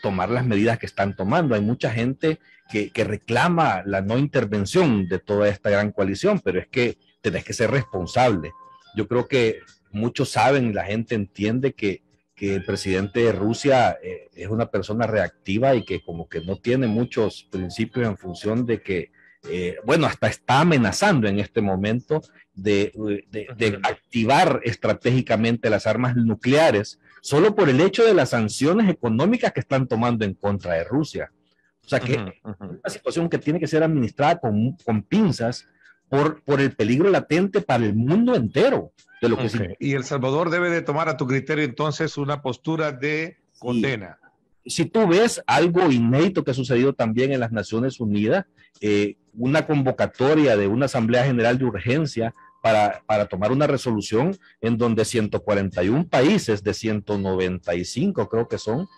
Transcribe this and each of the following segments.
tomar las medidas que están tomando. Hay mucha gente que reclama la no intervención de toda esta gran coalición, pero es que tenés que ser responsable. Yo creo que muchos saben, la gente entiende que el presidente de Rusia es una persona reactiva y que como que no tiene muchos principios en función de que, bueno, hasta está amenazando en este momento de activar estratégicamente las armas nucleares solo por el hecho de las sanciones económicas que están tomando en contra de Rusia. O sea que es una situación que tiene que ser administrada con pinzas por el peligro latente para el mundo entero. De lo que Y El Salvador debe de tomar, a tu criterio, entonces, una postura de condena. Si tú ves algo inédito que ha sucedido también en las Naciones Unidas, una convocatoria de una Asamblea General de Urgencia para tomar una resolución en donde 141 países de 195, creo que son,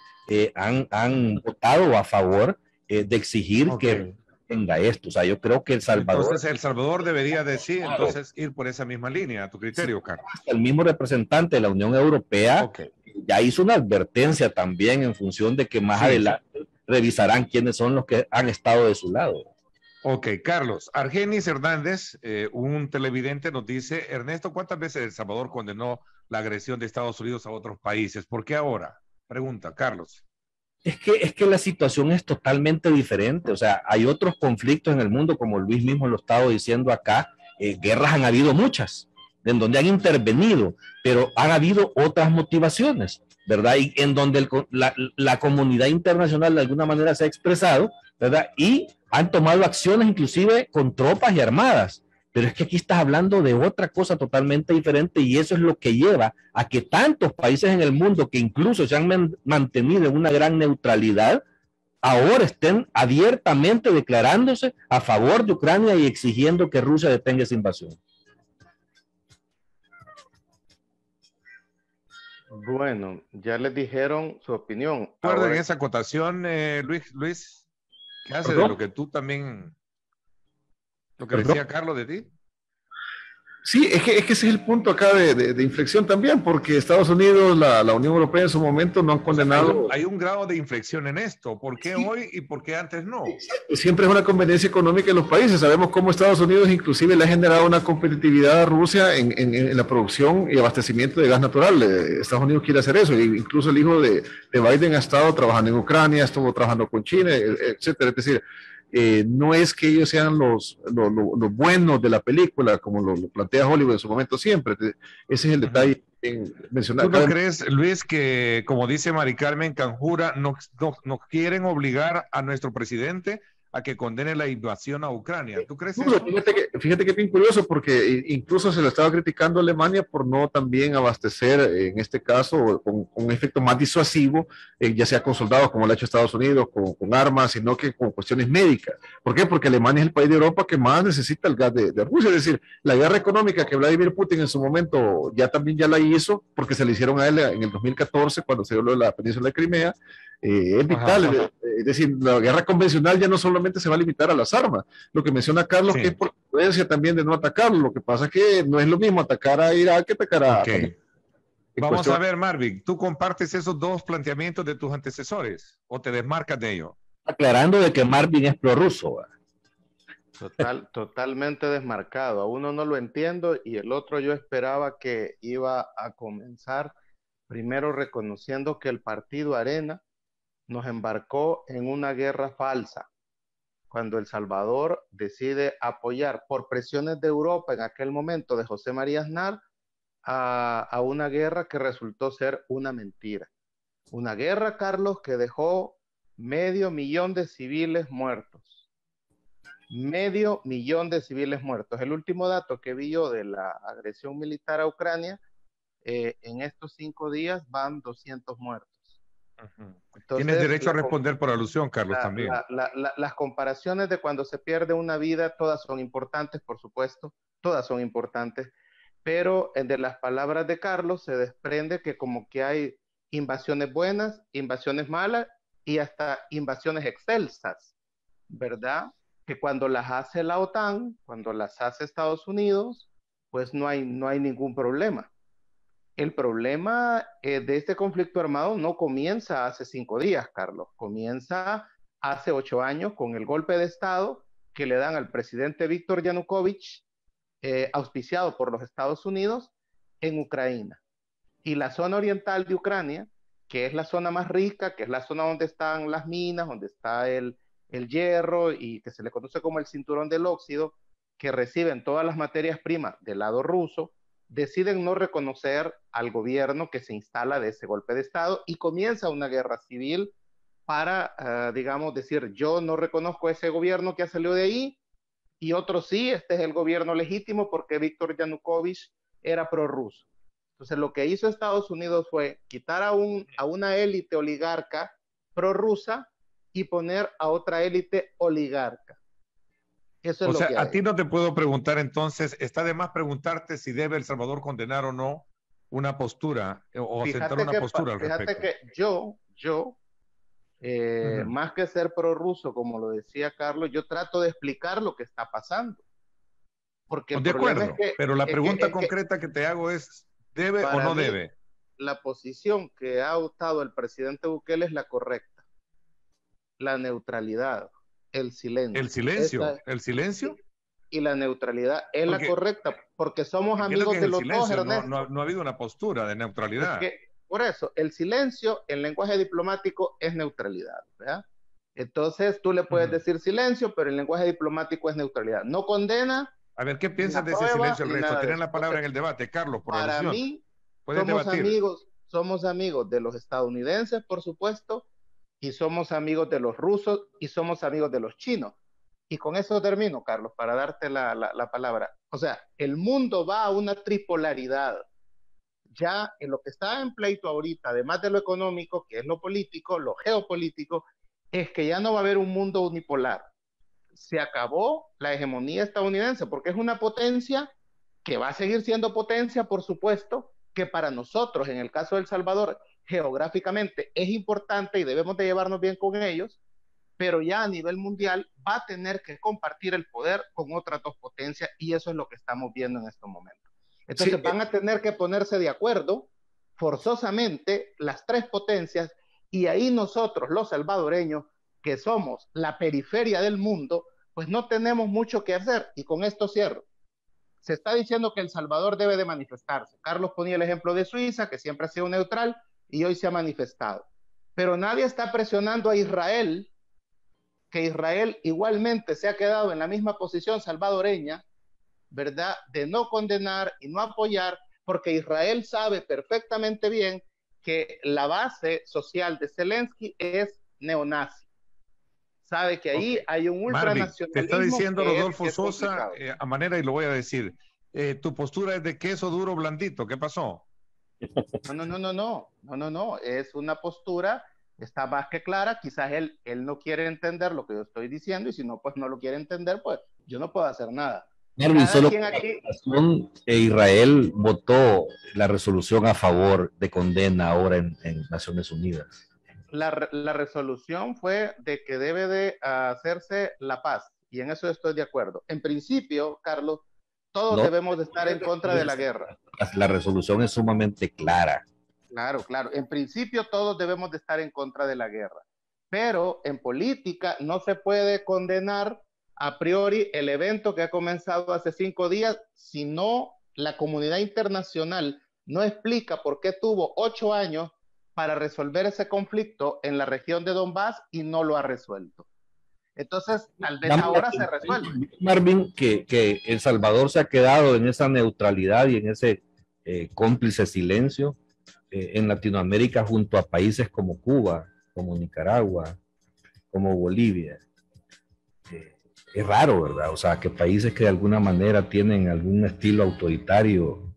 han votado a favor de exigir que tenga esto. O sea, yo creo que El Salvador... Entonces, El Salvador debería decir, entonces, ir por esa misma línea, a tu criterio, Carlos. El mismo representante de la Unión Europea ya hizo una advertencia también en función de que más adelante revisarán quiénes son los que han estado de su lado. Ok, Carlos. Argenis Hernández, un televidente, nos dice: Ernesto, ¿cuántas veces El Salvador condenó la agresión de Estados Unidos a otros países? ¿Por qué ahora? Pregunta, Carlos. Es que la situación es totalmente diferente. O sea, hay otros conflictos en el mundo, como Luis mismo lo estaba diciendo acá, guerras han habido muchas, en donde han intervenido, pero han habido otras motivaciones, ¿verdad? Y en donde la comunidad internacional de alguna manera se ha expresado, ¿verdad? Y han tomado acciones inclusive con tropas y armadas. Pero es que aquí estás hablando de otra cosa totalmente diferente y eso es lo que lleva a que tantos países en el mundo que incluso se han mantenido en una gran neutralidad, ahora estén abiertamente declarándose a favor de Ucrania y exigiendo que Rusia detenga esa invasión. Bueno, ya les dijeron su opinión. Recuerden esa acotación, Luis, ¿qué hace de lo que tú también, lo que decía Carlos de ti? Sí, es que ese es el punto acá de inflexión también, porque Estados Unidos, la Unión Europea en su momento no han condenado... O sea, hay un grado de inflexión en esto. ¿Por qué hoy y por qué antes no? Siempre es una conveniencia económica en los países. Sabemos cómo Estados Unidos inclusive le ha generado una competitividad a Rusia en la producción y abastecimiento de gas natural. Estados Unidos quiere hacer eso. Incluso el hijo de Biden ha estado trabajando en Ucrania, estuvo trabajando con China, etcétera. Es decir, no es que ellos sean los buenos de la película, como lo plantea Hollywood en su momento siempre. Ese es el detalle mencionado. ¿Tú no crees, Luis, que, como dice Mari Carmen Canjura, nos quieren obligar a nuestro presidente a que condene la invasión a Ucrania? ¿Tú crees eso? Fíjate que es bien curioso, porque incluso se le estaba criticando a Alemania por no también abastecer, en este caso, con un efecto más disuasivo, ya sea con soldados, como lo ha hecho Estados Unidos, con armas, sino que con cuestiones médicas. ¿Por qué? Porque Alemania es el país de Europa que más necesita el gas de Rusia. Es decir, la guerra económica que Vladimir Putin en su momento ya la hizo, porque se le hicieron a él en el 2014, cuando se dio lo de la península de Crimea, es vital. Es decir, la guerra convencional ya no solamente se va a limitar a las armas. Lo que menciona Carlos, que es por prudencia también de no atacarlo. Lo que pasa es que no es lo mismo atacar a Irak que atacar a... Vamos a ver, Marvin, ¿tú compartes esos dos planteamientos de tus antecesores o te desmarcas de ello? Aclarando de que Marvin es prorruso. Totalmente desmarcado. A uno no lo entiendo y el otro yo esperaba que iba a comenzar primero reconociendo que el partido Arena nos embarcó en una guerra falsa, cuando El Salvador decide apoyar por presiones de Europa en aquel momento de José María Aznar a una guerra que resultó ser una mentira. Una guerra, Carlos, que dejó 500,000 de civiles muertos. 500,000 de civiles muertos. El último dato que vi yo de la agresión militar a Ucrania, en estos 5 días van 200 muertos. Entonces, tienes derecho a responder por alusión, Carlos, también. Las comparaciones de cuando se pierde una vida, todas son importantes, por supuesto, todas son importantes, pero de las palabras de Carlos se desprende que como que hay invasiones buenas, invasiones malas y hasta invasiones excelsas, ¿verdad? Que cuando las hace la OTAN, cuando las hace Estados Unidos, pues no hay ningún problema. El problema de este conflicto armado no comienza hace 5 días, Carlos. Comienza hace 8 años con el golpe de Estado que le dan al presidente Víctor Yanukovych, auspiciado por los Estados Unidos, en Ucrania. Y la zona oriental de Ucrania, que es la zona más rica, que es la zona donde están las minas, donde está el hierro y que se le conoce como el cinturón del óxido, que reciben todas las materias primas del lado ruso, deciden no reconocer al gobierno que se instala de ese golpe de Estado y comienza una guerra civil para, digamos, decir, yo no reconozco ese gobierno que ha salido de ahí y otros sí, este es el gobierno legítimo porque Víctor Yanukovych era prorruso. Entonces, lo que hizo Estados Unidos fue quitar a una élite oligarca prorrusa y poner a otra élite oligarca. Eso es O sea, lo que a hay. ti no te puedo preguntar entonces, está de más preguntarte si debe El Salvador condenar o no una postura o sentar una postura al respecto. Fíjate que yo más que ser prorruso, como lo decía Carlos, yo trato de explicar lo que está pasando. Porque el De problema acuerdo, es que, pero la pregunta es concreta que te hago es, ¿debe o para no mí, debe? la posición que ha adoptado el presidente Bukele es la correcta. La neutralidad, el silencio. ¿El silencio? Esa, ¿El silencio? y la neutralidad es Porque, la correcta, porque somos ¿qué es lo que amigos es de el los dos, silencio? Ernesto. No ha habido una postura de Es neutralidad. que, por eso, el silencio en lenguaje diplomático es neutralidad, ¿verdad? Entonces, tú le puedes decir silencio, pero en lenguaje diplomático es neutralidad. No condena, A ver, ¿qué ni piensas de ese aprueba, silencio el ni resto? nada de Tienen eso. la palabra en Entonces, el debate, Carlos, por para alusión. mí, Pueden debatir. somos amigos de los estadounidenses, por supuesto, y somos amigos de los rusos, y somos amigos de los chinos. Y con eso termino, Carlos, para darte la palabra. O sea, el mundo va a una tripolaridad. Ya en lo que está en pleito ahorita, además de lo económico, que es lo político, lo geopolítico, es que ya no va a haber un mundo unipolar. Se acabó la hegemonía estadounidense, porque es una potencia que va a seguir siendo potencia, por supuesto, que para nosotros, en el caso de El Salvador, geográficamente es importante y debemos de llevarnos bien con ellos, pero ya a nivel mundial va a tener que compartir el poder con otras dos potencias y eso es lo que estamos viendo en estos momentos. Entonces van a tener que ponerse de acuerdo forzosamente las tres potencias y ahí nosotros, los salvadoreños, que somos la periferia del mundo, pues no tenemos mucho que hacer. Y con esto cierro. Se está diciendo que El Salvador debe de manifestarse. Carlos ponía el ejemplo de Suiza, que siempre ha sido neutral y hoy se ha manifestado. Pero nadie está presionando a Israel, que Israel igualmente se ha quedado en la misma posición salvadoreña, ¿verdad? De no condenar y no apoyar, porque Israel sabe perfectamente bien que la base social de Zelensky es neonazi. Sabe que ahí hay un ultranacionalismo. Te está diciendo Rodolfo que es Sosa, a manera, y lo voy a decir, tu postura es de queso duro o blandito, ¿qué pasó? No, es una postura, está más que clara, quizás él no quiere entender lo que yo estoy diciendo y si no, pues no lo quiere entender, pues yo no puedo hacer nada. Marvin, solo aquí... Israel votó la resolución a favor de condena ahora en Naciones Unidas. La resolución fue de que debe de hacerse la paz y en eso estoy de acuerdo. En principio, Carlos, todos debemos de estar en contra de la guerra. La resolución es sumamente clara. Claro. En principio todos debemos de estar en contra de la guerra. Pero en política no se puede condenar a priori el evento que ha comenzado hace 5 días si no la comunidad internacional no explica por qué tuvo 8 años para resolver ese conflicto en la región de Donbass y no lo ha resuelto. Entonces, tal vez ahora se resuelve. Marvin, que El Salvador se ha quedado en esa neutralidad y en ese cómplice silencio en Latinoamérica junto a países como Cuba, como Nicaragua, como Bolivia. Es raro, ¿verdad? O sea, que países que de alguna manera tienen algún estilo autoritario.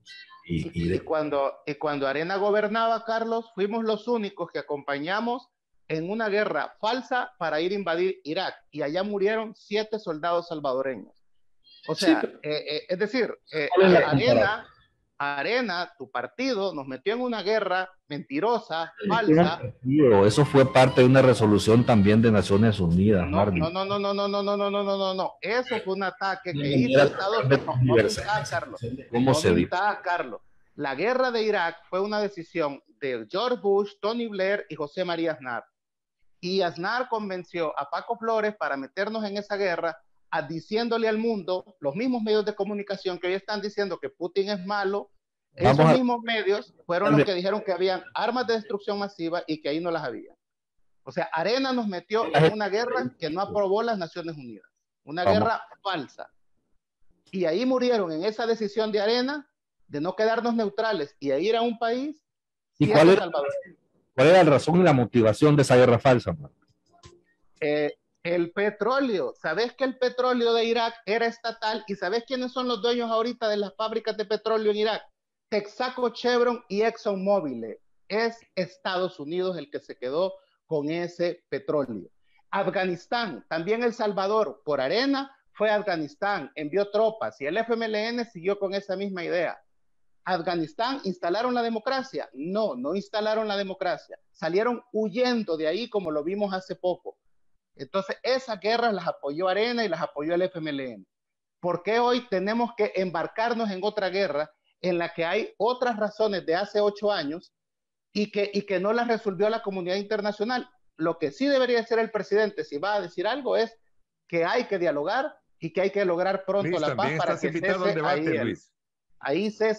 Y cuando Arena gobernaba, Carlos, fuimos los únicos que acompañamos en una guerra falsa para ir a invadir Irak y allá murieron 7 soldados salvadoreños. O sea, sí, es decir, Arena, tu partido, nos metió en una guerra mentirosa, falsa. Eso fue parte de una resolución también de Naciones Unidas, No. Eso fue un ataque que hizo Estados Unidos. No mintas, Carlos. ¿Cómo se dice? Carlos. La guerra de Irak fue una decisión de George Bush, Tony Blair y José María Aznar. Y Aznar convenció a Paco Flores para meternos en esa guerra, diciéndole al mundo, los mismos medios de comunicación que hoy están diciendo que Putin es malo, esos mismos medios fueron los que dijeron que habían armas de destrucción masiva y que ahí no las había. O sea, Arena nos metió en una guerra que no aprobó las Naciones Unidas, una guerra falsa. Y ahí murieron en esa decisión de Arena de no quedarnos neutrales y de ir a un país. ¿Y cuál era la razón y la motivación de esa guerra falsa? El petróleo. ¿Sabes que el petróleo de Irak era estatal? ¿Y sabes quiénes son los dueños ahorita de las fábricas de petróleo en Irak? Texaco, Chevron y ExxonMobil. Es Estados Unidos el que se quedó con ese petróleo. Afganistán, también El Salvador, por Arena fue a Afganistán, envió tropas y el FMLN siguió con esa misma idea. Afganistán, ¿instalaron la democracia? No, no instalaron la democracia. Salieron huyendo de ahí como lo vimos hace poco. Entonces, esas guerras las apoyó Arena y las apoyó el FMLN. ¿Por qué hoy tenemos que embarcarnos en otra guerra en la que hay otras razones de hace 8 años y que no las resolvió la comunidad internacional? Lo que sí debería hacer el presidente, si va a decir algo, es que hay que dialogar y que hay que lograr pronto Luis, la paz para que invitado al debate, Luis. Ahí se